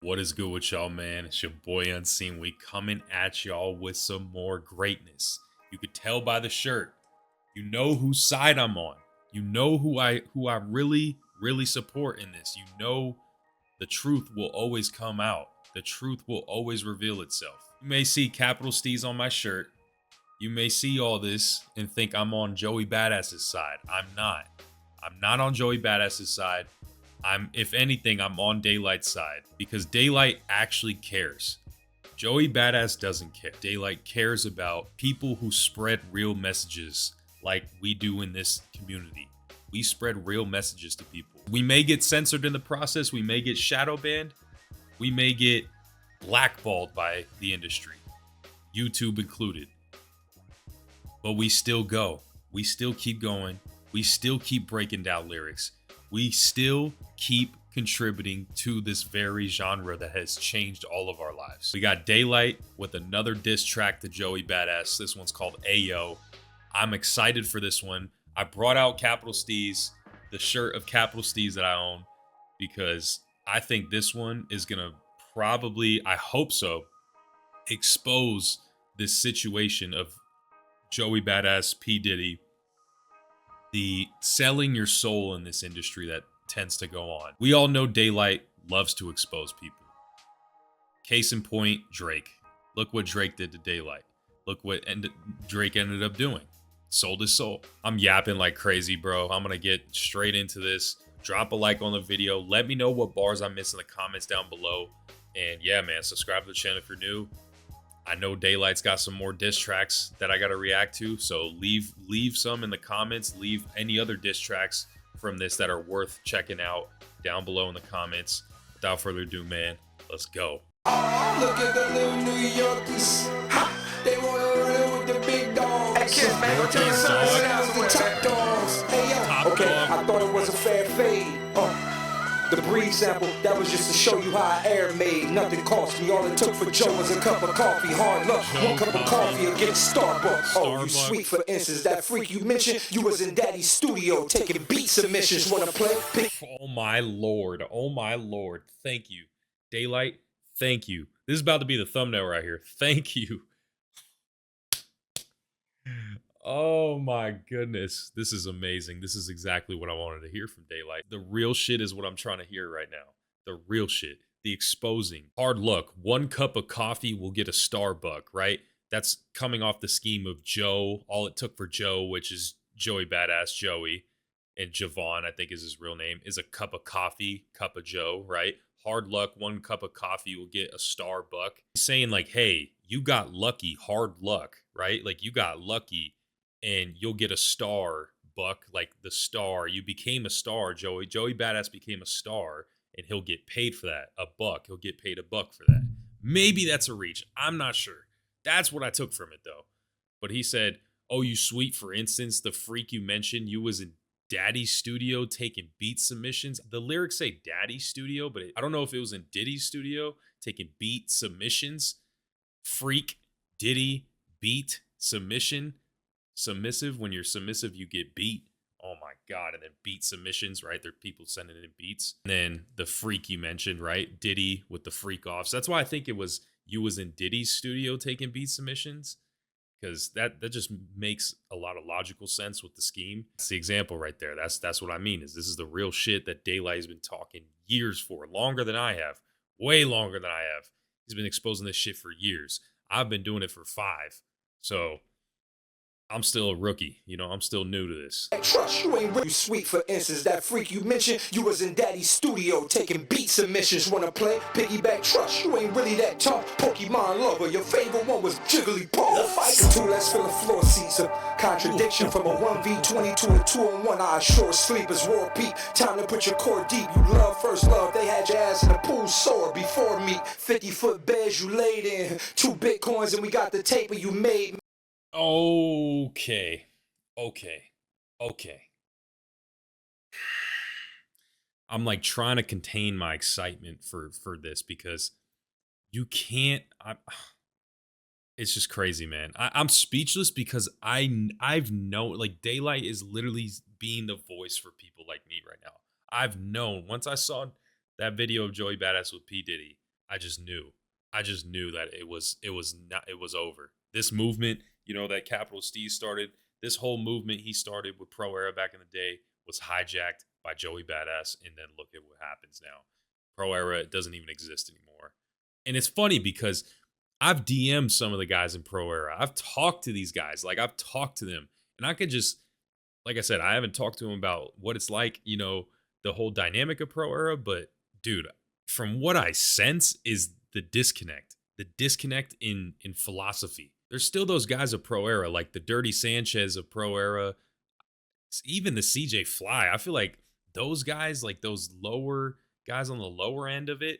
What is good with y'all, man? It's your boy Unseen. We coming at y'all with some more greatness. You could tell by the shirt. You know whose side I'm on. You know who I really support in this. You know the truth will always come out. The truth will always reveal itself. You may see capital Steez on my shirt. You may see all this and think I'm on Joey Badass's side. I'm not. I'm not on Joey Badass's side. If anything, I'm on Daylyt's side because Daylyt actually cares. Joey Badass doesn't care. Daylyt cares about people who spread real messages like we do in this community. We spread real messages to people. We may get censored in the process. We may get shadow banned. We may get blackballed by the industry, YouTube included. But we still go. We still keep going. We still keep breaking down lyrics. We still keep contributing to this very genre that has changed all of our lives. We got Daylyt with another diss track to Joey Badass. This one's called AYO. I'm excited for this one. I brought out Capital Steez, the shirt of Capital Steez that I own, because I think this one is going to probably, I hope so, expose this situation of Joey Badass, P. Diddy, the selling your soul in this industry that tends to go on. We all know Daylyt loves to expose people. Case in point, Drake. Look what Drake did to Daylyt. Look what Drake ended up doing. Sold his soul. I'm yapping like crazy, bro. I'm going to get straight into this. Drop a like on the video. Let me know what bars I missed in the comments down below. And yeah, man, subscribe to the channel if you're new. I know Daylyt's got some more diss tracks that I got to react to, so leave some in the comments. Leave any other diss tracks from this that are worth checking out down below in the comments. Without further ado, man, let's go. Oh, look at the little New Yorkies. Ha! They wanna run it with the big dogs. Hey, kids, man, go check this out. The top dogs. Hey, yo. Okay, I thought it was a fair fade. The breed sample, that was just to show you how I air made. Nothing cost me, all it took for Joe was a cup of coffee. Hard luck, one cup of coffee against Starbucks. Oh, you sweet, for instance, that freak you mentioned, you was in Daddy's studio taking beat submissions. Wanna play? Oh my lord, oh my lord. Thank you, Daylyt. Thank you. This is about to be the thumbnail right here. Thank you. Oh my goodness. This is amazing. This is exactly what I wanted to hear from Daylyt. The real shit is what I'm trying to hear right now. The real shit. The exposing. Hard luck. One cup of coffee will get a Starbucks, right? That's coming off the scheme of Joe. All it took for Joe, which is Joey Badass Joey, and Javon, I think is his real name, is a cup of coffee, cup of Joe, right? Hard luck. One cup of coffee will get a Starbucks. He's saying like, hey, you got lucky. Hard luck, right? Like you got lucky. And you'll get a star, Buck, like the star. You became a star, Joey. Joey Badass became a star, and he'll get paid for that. A buck. He'll get paid a buck for that. Maybe that's a reach. I'm not sure. That's what I took from it, though. But he said, oh, you sweet, for instance, the freak you mentioned, you was in Daddy's studio taking beat submissions. The lyrics say Daddy's studio, but I don't know if it was in Diddy's studio taking beat submissions. Freak, Diddy, beat, submission. Submissive, when you're submissive you get beat. Oh my god. And then beat submissions, right? There are people sending in beats. And then the freak you mentioned, right? Diddy with the freak offs. That's why I think it was you was in Diddy's studio taking beat submissions, because that just makes a lot of logical sense with the scheme. It's the example right there. That's what I mean, is this is the real shit that Daylyt has been talking years for, longer than I have, way longer than I have. He's been exposing this shit for years. I've been doing it for 5. So I'm still a rookie, you know, I'm still new to this. Trust you ain't really sweet, for instance, that freak you mentioned, you was in Daddy's studio taking beat submissions. Wanna play? Piggyback trust, you ain't really that tough. Pokemon lover, your favorite one was Jigglypuff. Fight two, let's fill the floor seats. A contradiction from a 1v20 to a 2-on-1. I assure sleepers roar peep. Time to put your core deep. You love first love, they had your ass in the pool sore before me. 50-foot beds you laid in, 2 Bitcoins and we got the taper you made. Okay. I'm like trying to contain my excitement for this because you can't. It's just crazy, man. I'm speechless because I've known, like, Daylyt is literally being the voice for people like me right now. I've known once I saw that video of Joey Badass with P. Diddy, I just knew. I just knew that it was over. This movement, that Capital Steve started, this whole movement he started with Pro Era back in the day was hijacked by Joey Badass, and then look at what happens now. Pro Era doesn't even exist anymore. And it's funny because I've DM'd some of the guys in Pro Era. I've talked to these guys. Like I've talked to them. And I could just, like I said, I haven't talked to them about what it's like, the whole dynamic of Pro Era, but dude, from what I sense is the disconnect. The disconnect in philosophy. There's still those guys of Pro Era, like the Dirty Sanchez of Pro Era, even the CJ Fly. I feel like those guys, like those lower guys on the lower end of it,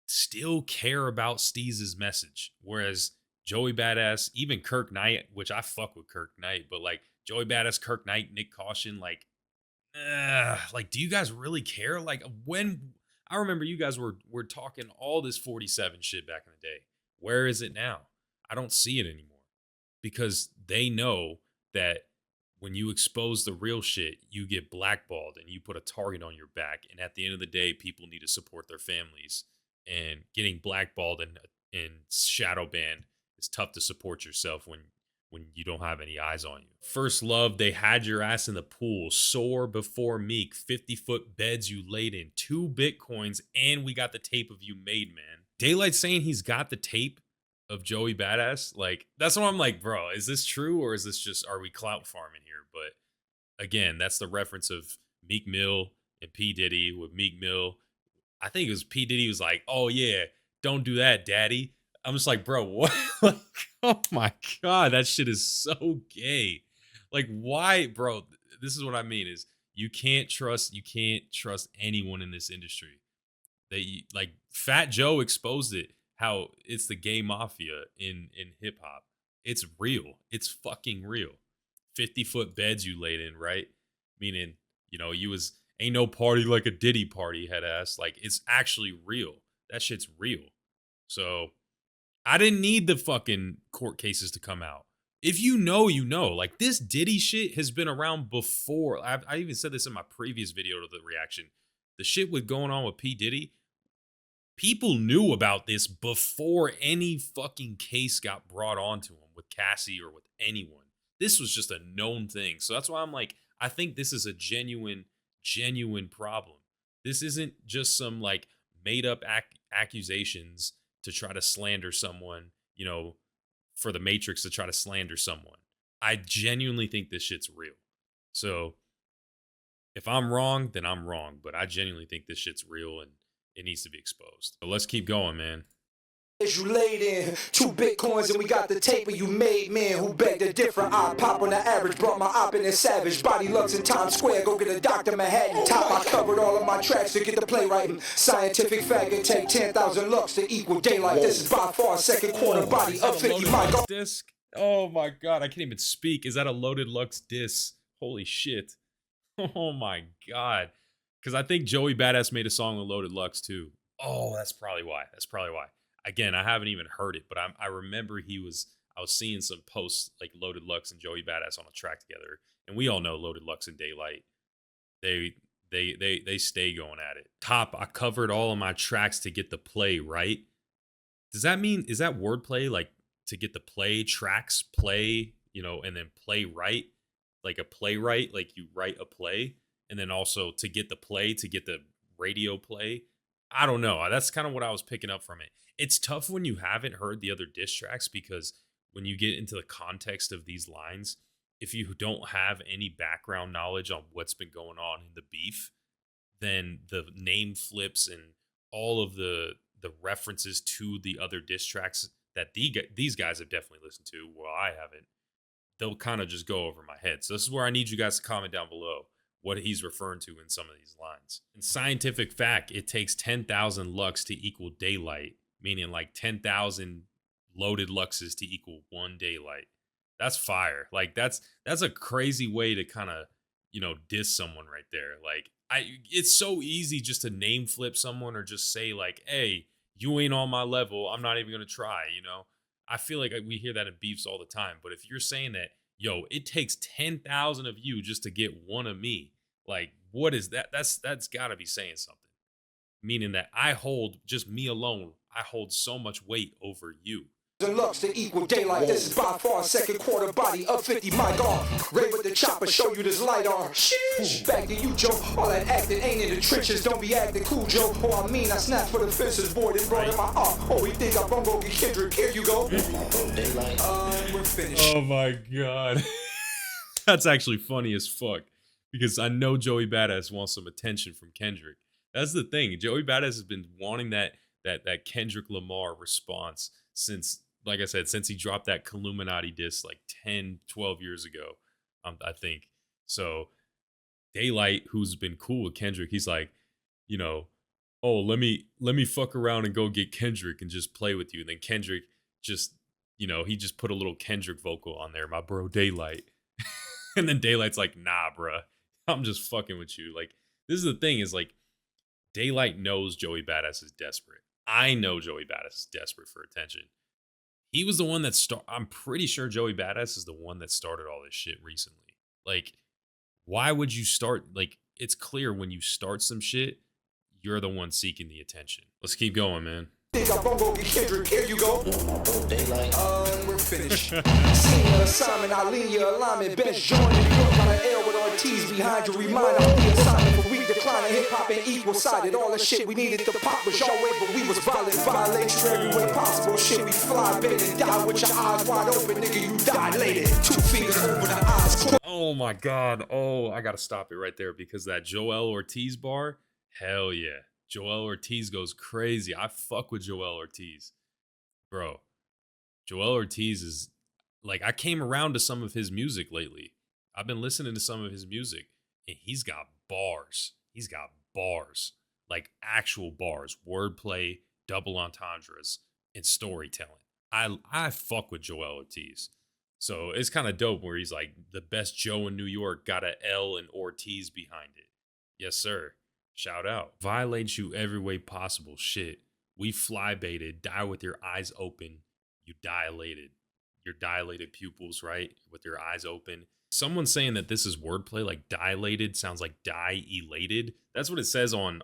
still care about Steez's message. Whereas Joey Badass, even Kirk Knight, which I fuck with Kirk Knight, but like Joey Badass, Kirk Knight, Nick Caution, like, do you guys really care? Like, when I remember you guys were talking all this 47 shit back in the day. Where is it now? I don't see it anymore because they know that when you expose the real shit, you get blackballed and you put a target on your back. And at the end of the day, people need to support their families. And getting blackballed and shadow banned is tough to support yourself when you don't have any eyes on you. First Love, they had your ass in the pool. Soar before Meek, 50-foot beds you laid in, 2 Bitcoins, and we got the tape of you made, man. Daylyt saying he's got the tape of Joey Badass. Like, that's what I'm like, bro, is this true or is this just, are we clout farming here? But again, that's the reference of Meek Mill and P. Diddy with Meek Mill. I think it was P. Diddy was like, oh yeah, don't do that, daddy. I'm just like, bro, what? Like, oh my God, that shit is so gay. Like, why, bro? This is what I mean is you can't trust anyone in this industry. Like Fat Joe exposed it, how it's the gay mafia in hip hop. It's real. It's fucking real. 50-foot beds you laid in, right? Meaning, you was ain't no party like a Diddy party, head ass. Like, it's actually real. That shit's real. So I didn't need the fucking court cases to come out. If you know, you know. Like, this Diddy shit has been around before. I even said this in my previous video to the reaction. The shit with going on with P. Diddy, people knew about this before any fucking case got brought onto him with Cassie or with anyone. This was just a known thing. So that's why I'm like, I think this is a genuine problem. This isn't just some like made up accusations to try to slander someone, for the Matrix to try to slander someone. I genuinely think this shit's real. So if I'm wrong, then I'm wrong. But I genuinely think this shit's real and it needs to be exposed. So let's keep going, man. As you laid in 2 Bitcoins and we got the tape of you made, man who begged a different. I pop on the average, brought my op in a savage. Body Lux in Times Square, go get a Dr. Manhattan top. I covered all of my tracks to get the playwriting. Scientific fact, it take 10,000 lux to equal Daylyt. This is by far second quarter body of 50 mic. Disc. Oh my God, I can't even speak. Is that a Loaded Lux disc? Holy shit. Oh my God. Because I think Joey Badass made a song with Loaded Lux too. Oh, that's probably why. Again, I haven't even heard it, but I remember I was seeing some posts like Loaded Lux and Joey Badass on a track together, and we all know Loaded Lux and Daylyt. They stay going at it. Top, I covered all of my tracks to get the play, right? Does that mean, is that wordplay, like to get the play, tracks, play, and then play right? Like a playwright, like you write a play, and then also to get the play, to get the radio play. I don't know. That's kind of what I was picking up from it. It's tough when you haven't heard the other diss tracks because when you get into the context of these lines, if you don't have any background knowledge on what's been going on in the beef, then the name flips and all of the references to the other diss tracks that these guys have definitely listened to, well, I haven't, they'll kind of just go over my head. So this is where I need you guys to comment down below what he's referring to in some of these lines. In scientific fact, it takes 10,000 lux to equal Daylyt, meaning like 10,000 loaded luxes to equal 1 Daylyt. That's fire. Like that's a crazy way to kind of, diss someone right there. Like it's so easy just to name flip someone or just say like, hey, you ain't on my level. I'm not even going to try, I feel like we hear that in beefs all the time. But if you're saying that, yo, it takes 10,000 of you just to get one of me, like, what is that? That's got to be saying something. meaning that I hold, just me alone, I hold so much weight over you. And lux to equal daylight. This is by far second quarter body of 50. My God, Ray with the chopper, show you this light on. Sheesh. Back to you, Joe. All that acting ain't in the trenches. Don't be acting cool, Joe. Oh, I mean, I snapped for the fences, boy. Then brought in my heart. Oh, we think I'm gonna go get Kendrick. Here you go. Daylyt. We're finished. Oh my God. That's actually funny as fuck. Because I know Joey Badass wants some attention from Kendrick. That's the thing. Joey Badass has been wanting that Kendrick Lamar response since, like I said, since he dropped that Illuminati diss like 10, 12 years ago, I think. So Daylyt, who's been cool with Kendrick, he's like, you know, oh, let me fuck around and go get Kendrick and just play with you. And then Kendrick just, you know, he just put a little Kendrick vocal on there, my bro Daylyt. And then Daylight's like, nah, bruh, I'm just fucking with you. Like, this is the thing, is like, Daylyt knows Joey Badass is desperate. I know Joey Badass is desperate for attention. He was the one that I'm pretty sure Joey Badass is the one that started all this shit recently. Like, why would you start? Like, it's clear when you start some shit, you're the one seeking the attention. Let's keep going, man. Think I'm gonna go get Kendrick. Here you go. Daylyt. We're finished. Senior assignment, I lean your alignment. Bench joining New York on an L with Ortiz behind you. Reminder, I'm the assignment for we declining. Hip hop and equal sided. All the shit we needed to pop was your way, but we was violent. Violate you every way possible. Shit, we fly, baby. Die with your eyes wide open, nigga. You dilated. 2 fingers over the eyes. Oh my God. Oh, I gotta stop it right there because that Joel Ortiz bar, hell yeah. Joel Ortiz goes crazy. I fuck with Joel Ortiz. Bro, Joel Ortiz is like, I came around to some of his music lately. I've been listening to some of his music and he's got bars. He's got bars, like actual bars, wordplay, double entendres, and storytelling. I fuck with Joel Ortiz. So it's kind of dope where he's like, the best Joe in New York got a L and Ortiz behind it. Yes, sir. Shout out. Violate you every way possible. Shit. We fly baited. Die with your eyes open. You dilated. Your dilated pupils, right? With your eyes open. Someone's saying that this is wordplay, like dilated sounds like die elated. That's what it says on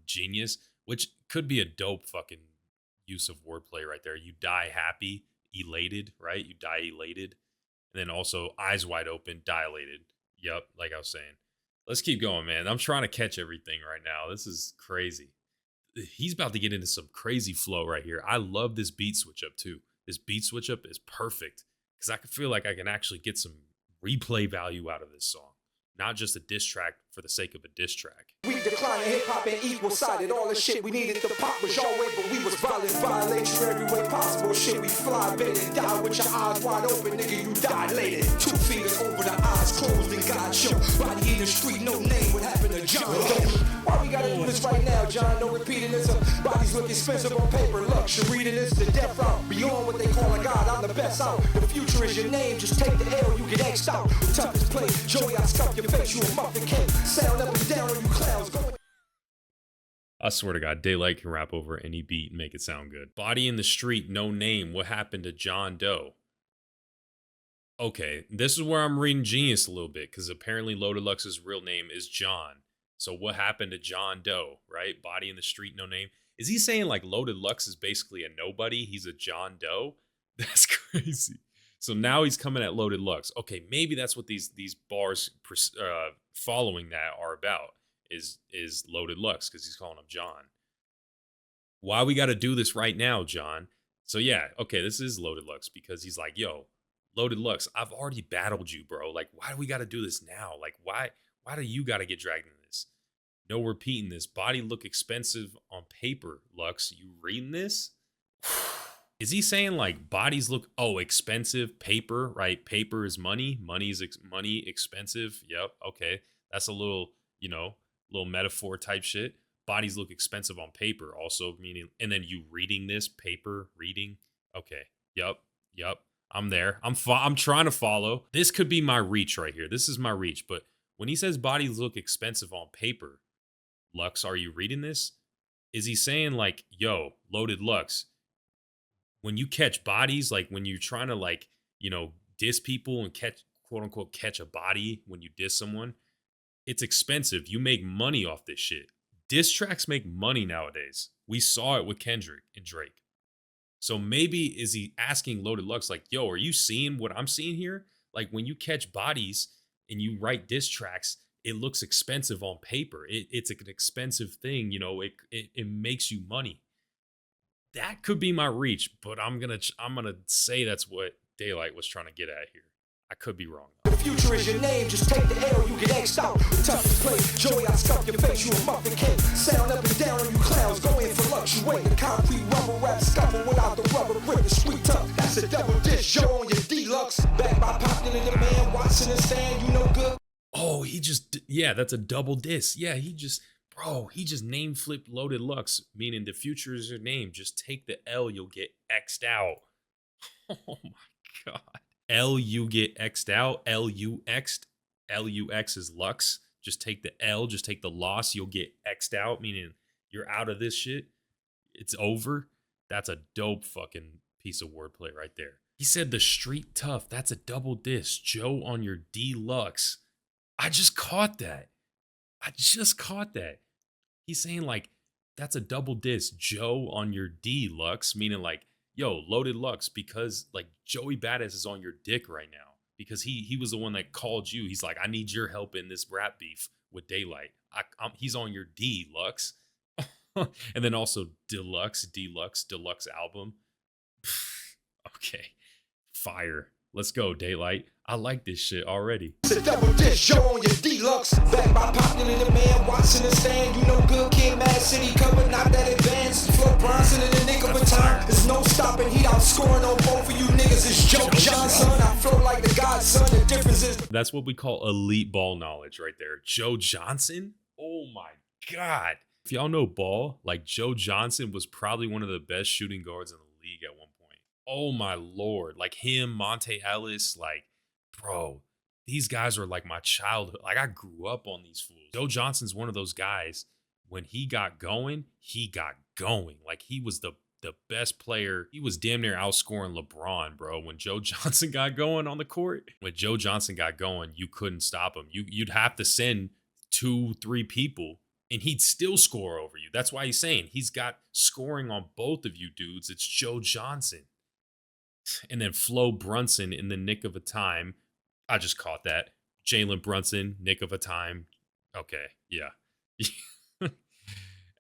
Genius, which could be a dope fucking use of wordplay right there. You die happy, elated, right? You die elated. And then also eyes wide open, dilated. Yep, like I was saying. Let's keep going, man. I'm trying to catch everything right now. This is crazy. He's about to get into some crazy flow right here. I love this beat switch up too. This beat switch up is perfect because I feel like I can actually get some replay value out of this song, not just a diss track for the sake of a diss track. We declining hip hop and equal sided. All the shit we needed to pop was your way, but we was violent. Violate you every way possible. Shit, we fly, baby. Die with your eyes wide open, nigga. You dilated. 2 fingers over the eyes closed and God show. Body in the street, no name. What happened to John? Why we gotta do this right now, John? No repeating this. Bodies look expensive on paper. Luxury to this, the death route. Beyond what they call a god, I'm the best out. The future is your name. Just take the L, you get X'd out. The toughest play. Joey, I scuff your face. You a muffin cake. Sound up and down on you clowns. I swear to God, Daylyt can rap over any beat and make it sound good. Body in the street, no name. What happened to John Doe? Okay, this is where I'm reading Genius a little bit because apparently Loaded Lux's real name is John. So what happened to John Doe, right? Body in the street, no name. Is he saying like Loaded Lux is basically a nobody? He's a John Doe? That's crazy. So now he's coming at Loaded Lux. Okay, maybe that's what these bars following that are about. Is Loaded Lux because he's calling him John. Why we got to do this right now, John? So yeah, okay, this is Loaded Lux because he's like, yo, Loaded Lux, I've already battled you, bro. Like, why do we got to do this now? Like, why do you got to get dragged into this? No repeating this. Body look expensive on paper, Lux. You reading this? Is he saying like bodies look expensive? Paper, right? Paper is money. Money is money expensive. Yep. Okay, that's a little little metaphor type shit. Bodies look expensive on paper, also meaning, and then you reading this paper reading. Okay. Yep. I'm there. I'm trying to follow. This could be my reach right here. This is my reach. But when he says bodies look expensive on paper, Lux, are you reading this? Is he saying like, yo, Loaded Lux, when you catch bodies, like when you're trying to like, diss people and catch, quote unquote, catch a body when you diss someone, it's expensive. You make money off this shit. Diss tracks make money nowadays. We saw it with Kendrick and Drake. So maybe is he asking Loaded Lux like, yo, are you seeing what I'm seeing here? Like when you catch bodies and you write diss tracks, it looks expensive on paper. It's an expensive thing, you know. It makes you money. That could be my reach, but I'm gonna say that's what Daylyt was trying to get at here. I could be wrong. The future is your name, just take the L, you get X'd out. The toughest play, Joey, I stuff your face, you a muffin cake. Sound up and down, you clowns, go in for luxuate. The concrete rubber rap scuffle without the rubber grip, the sweet tough. That's a double dish, Joe on your deluxe. Back by popular demand, Watson and Stan, you know good. Oh, that's a double diss. Yeah, he just name flipped Loaded Lux, meaning the future is your name. Just take the L, you'll get X'd out. Oh my God. L, you get X'd out. L-U-X'd. L-U-X is Lux. Just take the L, just take the loss, you'll get X'd out, meaning you're out of this shit. It's over. That's a dope fucking piece of wordplay right there. He said the street tough. That's a double diss. Joe on your deluxe. I just caught that. He's saying like, that's a double diss. Joe on your deluxe, meaning like, yo, Loaded Lux, because like Joey Badass is on your dick right now because he was the one that called you. He's like, I need your help in this rap beef with Daylyt. He's on your deluxe. And then also deluxe album. Okay, fire. Let's go, Daylyt. I like this shit already. It's a double dish, show on your deluxe. Back by popular demand, Watson and Stan, you know good kid, Mad City cover, not that advanced. Flo Bronson in the nick of a time. There's no stopping, he outscoring on both of you niggas. It's Joe Johnson, I flow like the godson. The difference is that's what we call elite ball knowledge right there. Joe Johnson? Oh my God. If y'all know ball, like Joe Johnson was probably one of the best shooting guards in the league at one point. Oh my Lord. Like him, Monte Ellis, like, bro, these guys are like my childhood. Like I grew up on these fools. Joe Johnson's one of those guys. When he got going, he got going. Like he was the best player. He was damn near outscoring LeBron, bro. When Joe Johnson got going on the court, you couldn't stop him. You'd have to send 2-3 people and he'd still score over you. That's why he's saying he's got scoring on both of you dudes. It's Joe Johnson. And then Flo Brunson in the nick of a time. I just caught that. Jalen Brunson, nick of a time. Okay, yeah.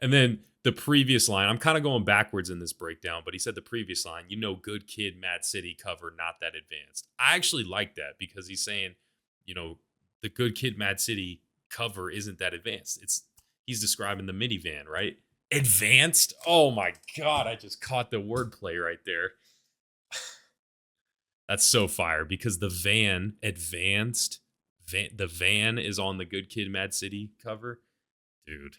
And then the previous line, I'm kind of going backwards in this breakdown, but he said the previous line, you know, good kid, Mad City cover, not that advanced. I actually like that because he's saying, you know, the good kid, Mad City cover isn't that advanced. He's describing the minivan, right? Advanced? Oh my God, I just caught the wordplay right there. That's so fire because the van is on the good kid, Mad City cover. Dude.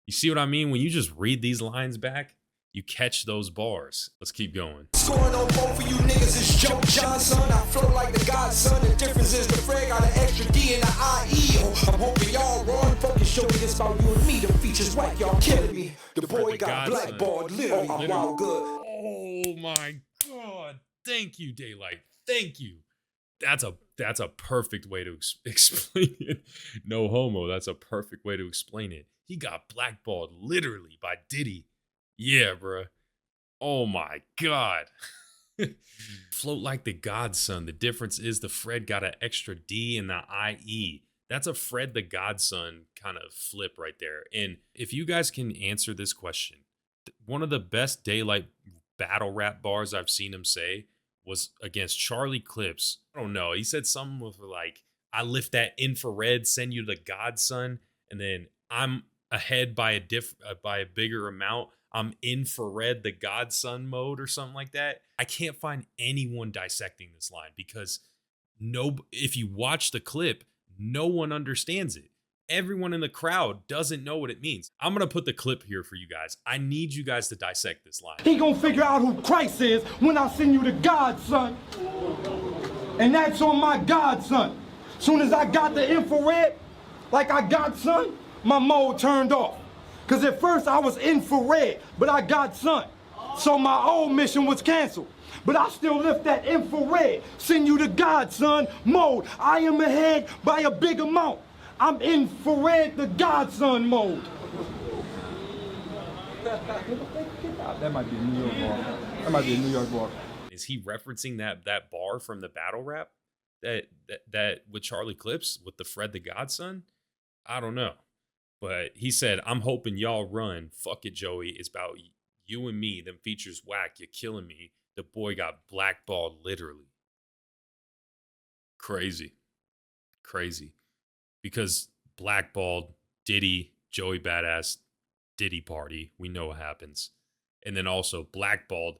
You see what I mean? When you just read these lines back, you catch those bars. Let's keep going. Scoring on both of you niggas is Joe Johnson. I flow like the godson. The difference is the Fred got an extra D and an IEO. I'm hoping y'all run. Focus, show me this about you and me. The features whack, y'all killing me. The boy got blackballed, literally. I'm wild good. Oh my God. Thank you, Daylyt. Thank you. That's a perfect way to explain it. No homo. That's a perfect way to explain it. He got blackballed literally by Diddy. Yeah, bruh. Oh my God. Float like the godson. The difference is the Fred got an extra D and the IE. That's a Fred the godson kind of flip right there. And if you guys can answer this question, one of the best Daylyt battle rap bars I've seen him say was against Charlie Clips. I don't know. He said something with like, I lift that infrared, send you the godson, and then I'm ahead by a bigger amount. I'm infrared the godson mode or something like that. I can't find anyone dissecting this line because if you watch the clip, no one understands it. Everyone in the crowd doesn't know what it means. I'm going to put the clip here for you guys. I need you guys to dissect this line. He gonna figure out who Christ is when I send you the godson. And that's on my godson. Soon as I got the infrared, like I got son, my mode turned off. Cause at first I was infrared, but I got son. So my old mission was canceled. But I still lift that infrared, send you the godson mode. I am ahead by a big amount. I'm infrared the godson mode. That might be a New York bar. That might be a New York bar. Is he referencing that bar from the battle rap that with Charlie Clips with the Fred the Godson? I don't know. But he said, I'm hoping y'all run. Fuck it, Joey. It's about you and me. Them features whack. You're killing me. The boy got blackballed literally. Crazy. Crazy. Because blackballed, Diddy, Joey Badass, Diddy party. We know what happens. And then also blackballed.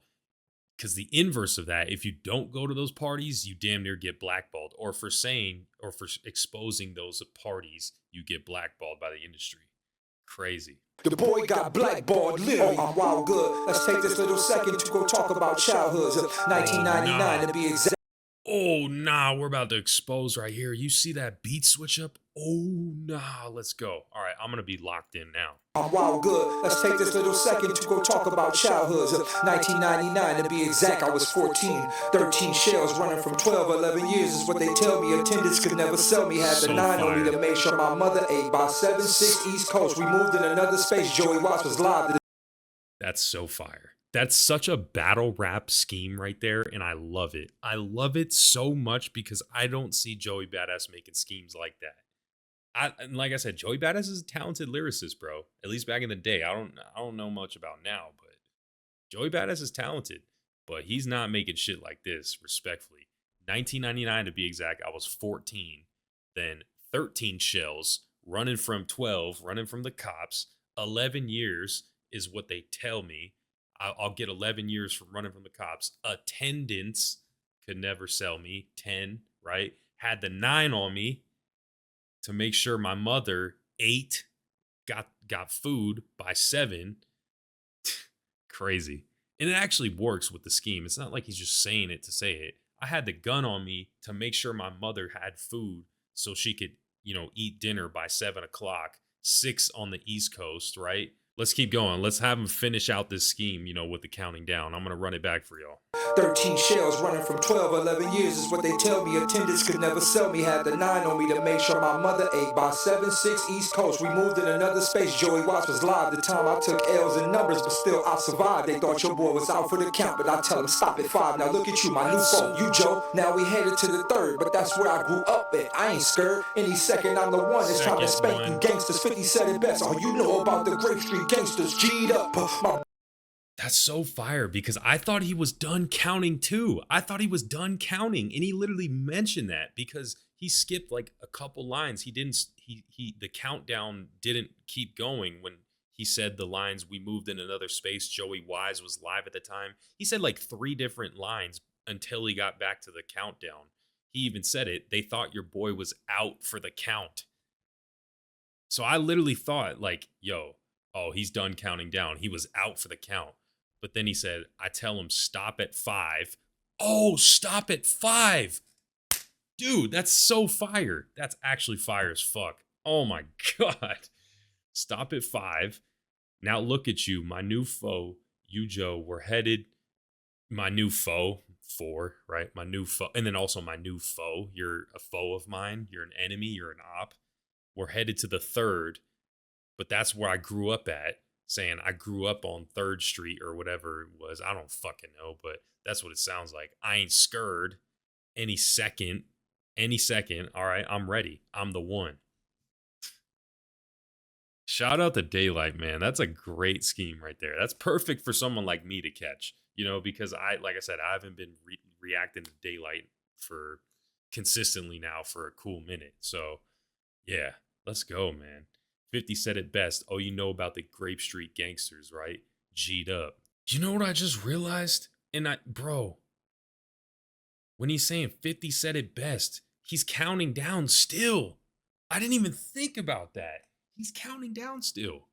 Because the inverse of that, if you don't go to those parties, you damn near get blackballed. Or for saying, or for exposing those parties, you get blackballed by the industry. Crazy. The boy got blackballed, literally. Oh, I'm wild good. Let's take this little second to go talk about childhoods of 1999 to be exact. Oh, nah, we're about to expose right here. You see that beat switch up? Oh, nah, let's go. All right, I'm going to be locked in now. I'm wild good. Let's take this little second to go talk about childhoods of 1999 to be exact. I was 14, 13 shells running from 12, 11 years is what they tell me. Attendants could never sell me. Had the So 9 on me fire. to make sure my mother ate. By 7-6 East Coast, we moved in another space. Joey Watts was live. That's so fire. That's such a battle rap scheme right there, and I love it. I love it so much because I don't see Joey Badass making schemes like that. And like I said, Joey Badass is a talented lyricist, bro. At least back in the day. I don't know much about now, but Joey Badass is talented, but he's not making shit like this, respectfully. 1999 to be exact, I was 14, then 13 shells, running from 12, running from the cops. 11 years is what they tell me. I'll get 11 years from running from the cops. Attendance could never sell me. 10, right? Had the 9 on me to make sure my mother ate, got food by 7. Crazy. And it actually works with the scheme. It's not like he's just saying it to say it. I had the gun on me to make sure my mother had food so she could, eat dinner by 7 o'clock, 6 on the East Coast, right? Let's keep going. Let's have him finish out this scheme, with the counting down. I'm going to run it back for y'all. 13 shells running from 12, 11 years is what they tell me. Attendants could never sell me. Had the 9 on me to make sure my mother ate. By 7-6 East Coast, we moved in another space. Joey Watts was live. The time I took L's in numbers, but still I survived. They thought your boy was out for the count, but I tell them stop at 5. Now look at you, my new phone. You Joe, now we headed to the 3rd, but that's where I grew up at. I ain't scared. Any second I'm the one. It's time to spank you gangsters. 50 said it best. All you know about the Grape Street gangsters. G'd up. That's so fire because I thought he was done counting too. I thought he was done counting, and he literally mentioned that because he skipped like a couple lines. The countdown didn't keep going when he said the lines, we moved in another space. Joey Wise was live at the time. He said like 3 different lines until he got back to the countdown. He even said it. They thought your boy was out for the count. So I literally thought like, oh, he's done counting down. He was out for the count. But then he said, I tell him stop at 5. Oh, stop at 5. Dude, that's so fire. That's actually fire as fuck. Oh my God. Stop at 5. Now look at you, my new foe. You, Joe, we're headed. My new foe, 4, right? My new foe. And then also my new foe. You're a foe of mine. You're an enemy. You're an op. We're headed to the 3rd. But that's where I grew up at. Saying I grew up on 3rd Street or whatever it was. I don't fucking know, but that's what it sounds like. I ain't scared. Any second. All right, I'm ready. I'm the one. Shout out to Daylyt, man. That's a great scheme right there. That's perfect for someone like me to catch, because like I said, I haven't been reacting to Daylyt for consistently now for a cool minute. So yeah, let's go, man. 50 said it best. Oh, you know about the Grape Street gangsters, right? G'd up. You know what I just realized? Bro, when he's saying 50 said it best, he's counting down still. I didn't even think about that. He's counting down still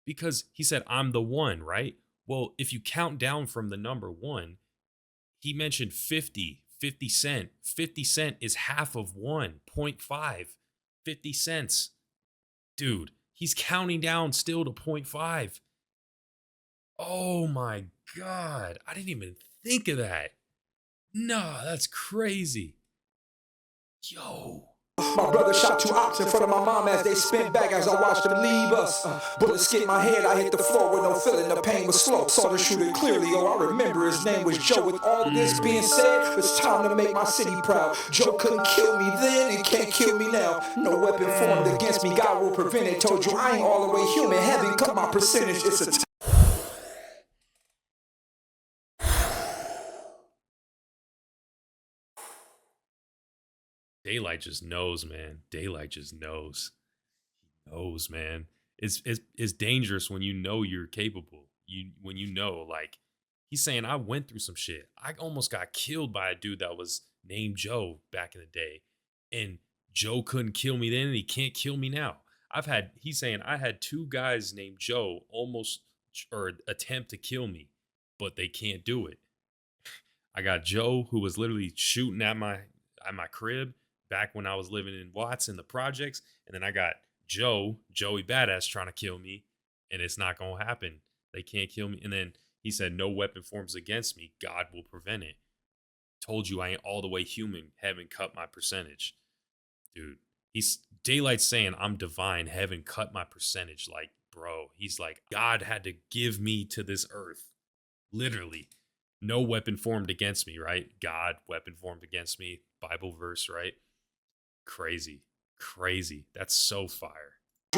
because he said, I'm the one, right? Well, if you count down from the number 1, he mentioned 50 cent. 50 cent is half of 1, 0.5, 50 cents. Dude. He's counting down still to 0.5. Oh my God. I didn't even think of that. Nah, that's crazy. Yo, My brother shot 2 ops in front of my mom as they spin back as I watched them leave us. Bullets skipped my head, I hit the floor with no feeling, the pain was slow. Saw the shooter clearly, oh I remember his name was Joe. With all of this being said, it's time to make my city proud. Joe couldn't kill me then and can't kill me now. No weapon formed against me, God will prevent it. Told you I ain't all the way human, heaven cut my percentage, it's a Daylyt just knows, man. Daylyt just knows. He knows, man. It's dangerous when you know you're capable. When you know, like, he's saying, I went through some shit. I almost got killed by a dude that was named Joe back in the day. And Joe couldn't kill me then, and he can't kill me now. He's saying I had 2 guys named Joe almost or attempt to kill me, but they can't do it. I got Joe, who was literally shooting at my crib back when I was living in Watts in the projects. And then I got Joey Badass trying to kill me, and it's not going to happen. They can't kill me. And then he said, no weapon forms against me. God will prevent it. Told you I ain't all the way human. Heaven cut my percentage. Dude, Daylyt's saying I'm divine. Heaven cut my percentage. Like, bro, he's like, God had to give me to this earth. Literally. No weapon formed against me, right? God, weapon formed against me. Bible verse, right? Crazy. That's so fire.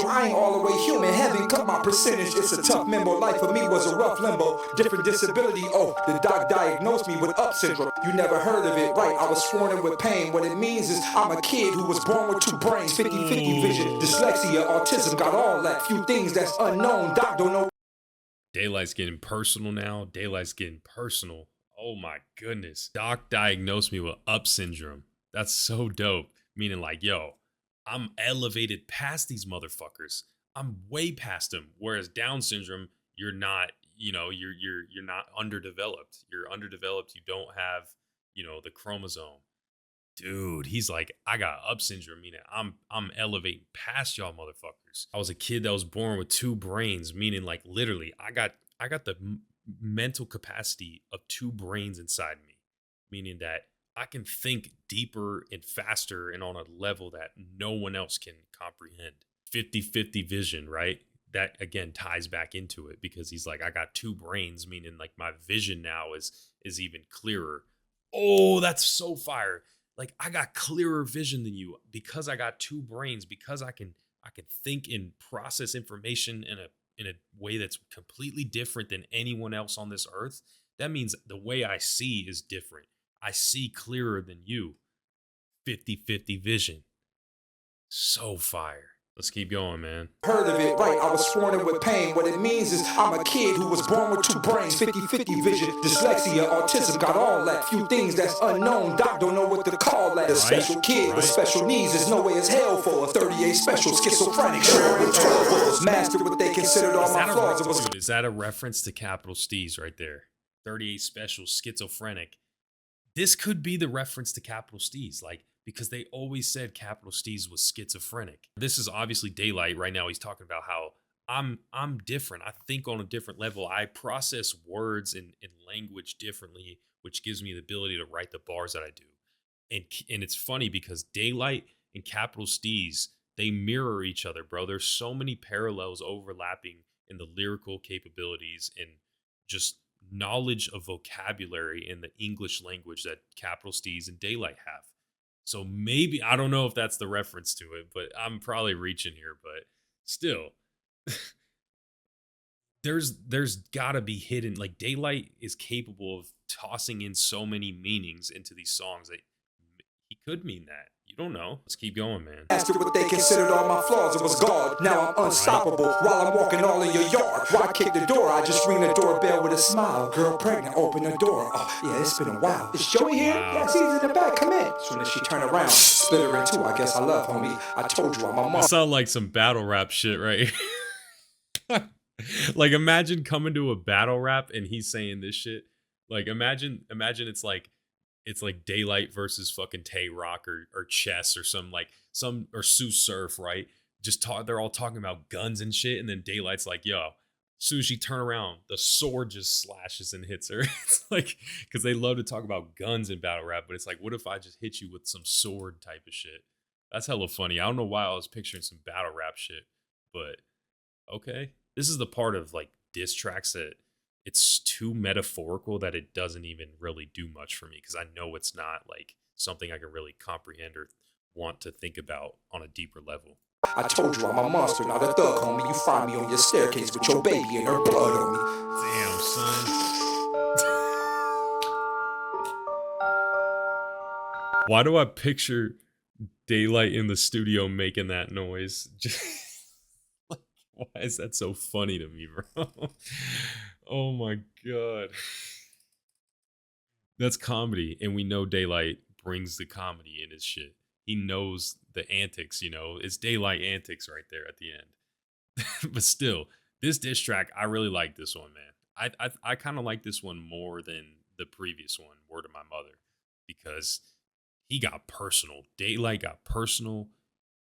I ain't all the way human, heaven cut my percentage. It's a tough member, life for me was a rough limbo. Different disability, oh, the doc diagnosed me with UP syndrome. You never heard of it, right? I was sworn in with pain. What it means is I'm a kid who was born with 2 brains, 50-50 vision, dyslexia, autism, got all that. Few things that's unknown, doc don't know. Daylight's getting personal now. Oh my goodness. Doc diagnosed me with UP syndrome. That's so dope. Meaning like, yo, I'm elevated past these motherfuckers. I'm way past them. Whereas Down syndrome, you're not, you're not underdeveloped. You're underdeveloped. You don't have, the chromosome. Dude, he's like, I got UP syndrome, meaning I'm elevating past y'all motherfuckers. I was a kid that was born with 2 brains, meaning like literally, I got the mental capacity of 2 brains inside me, meaning that I can think deeper and faster and on a level that no one else can comprehend. 50-50 vision, right? That again ties back into it because he's like, I got 2 brains, meaning like my vision now is even clearer. Oh, that's so fire. Like I got clearer vision than you because I got 2 brains, because I can think and process information in a way that's completely different than anyone else on this earth. That means the way I see is different. I see clearer than you. 50-50 vision. So fire. Let's keep going, man. Heard of it, right? I was sworn in with pain. What it means is I'm a kid who was born with 2 brains, 50-50 vision, dyslexia, autism, got all that. Few things that's unknown, doc don't know what to call that. A special kid with special needs, there's no way as hell for a 38 special schizophrenic. Sharing 12 was mastered what they considered all my flaws. Dude, is that a reference to Capital Steez right there? 38 special schizophrenic. This could be the reference to Capital Steez, like, because they always said Capital Steez was schizophrenic. This is obviously Daylyt right now. He's talking about how I'm different. I think on a different level. I process words and language differently, which gives me the ability to write the bars that I do. And it's funny because Daylyt and Capital Steez, they mirror each other, bro. There's so many parallels overlapping in the lyrical capabilities and just knowledge of vocabulary in the English language that Capital Steez and Daylyt have. So maybe, I don't know if that's the reference to it, but I'm probably reaching here, but still, there's gotta be hidden, like Daylyt is capable of tossing in so many meanings into these songs that he could mean that. You don't know. Let's keep going, man. Mastered what they considered all my flaws, it was God. Now I'm unstoppable while I'm walking all in your yard. Why kick the door? I just ring the doorbell with a smile. Girl pregnant, open the door. Oh, yeah, it's been a while. Is Joey here? Yeah, he's in the back. Come in. Soon as she turned around, split her in 2. I guess I love, homie. I told you I'm a mom. That sound like some battle rap shit, right? Like imagine coming to a battle rap and he's saying this shit. Like imagine it's like Daylyt versus fucking Tay Rock or Chess or or Sue Surf, right? They're all talking about guns and shit, and then Daylight's like, yo, as soon as she turn around, the sword just slashes and hits her. It's like, because they love to talk about guns in battle rap, but it's like, what if I just hit you with some sword type of shit? That's hella funny. I don't know why I was picturing some battle rap shit, but okay. This is the part of like diss tracks that it's too metaphorical that it doesn't even really do much for me because I know it's not like something I can really comprehend or want to think about on a deeper level. I told you I'm a monster, not a thug, homie. You find me on your staircase with your baby and her blood on me. Damn, son. Why do I picture Daylyt in the studio making that noise? Just, like, why is that so funny to me, bro? Oh my god. That's comedy, and we know Daylyt brings the comedy in his shit. He knows the antics, you know. It's Daylyt antics right there at the end. But still, this diss track, I really like this one, man. I kind of like this one more than the previous one, Word of My Mother, because he got personal. Daylyt got personal.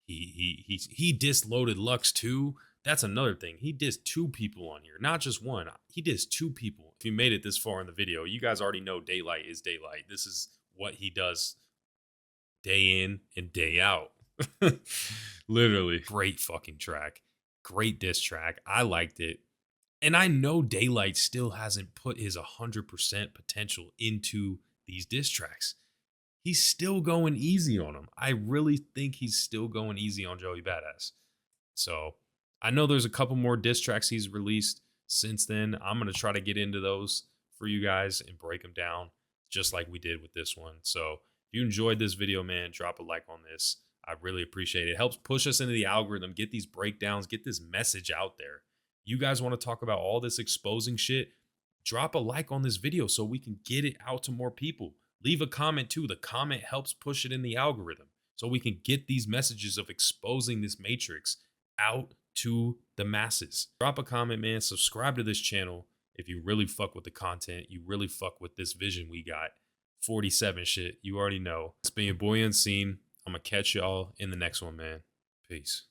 He dissed Loaded Lux too. That's another thing. He dissed 2 people on here, not just one. He dissed 2 people. If you made it this far in the video, you guys already know Daylyt is Daylyt. This is what he does day in and day out. Literally. Great fucking track. Great diss track. I liked it. And I know Daylyt still hasn't put his 100% potential into these diss tracks. He's still going easy on him. I really think he's still going easy on Joey Badass. So I know there's a couple more diss tracks he's released since then. I'm going to try to get into those for you guys and break them down just like we did with this one. So if you enjoyed this video, man, drop a like on this. I really appreciate it. It helps push us into the algorithm, get these breakdowns, get this message out there. You guys want to talk about all this exposing shit? Drop a like on this video so we can get it out to more people. Leave a comment too. The comment helps push it in the algorithm so we can get these messages of exposing this matrix out to the masses. Drop a comment, man. Subscribe to this channel if you really fuck with the content. You really fuck with this vision we got. 47 shit. You already know. It's been your boy Unseen. I'm going to catch y'all in the next one, man. Peace.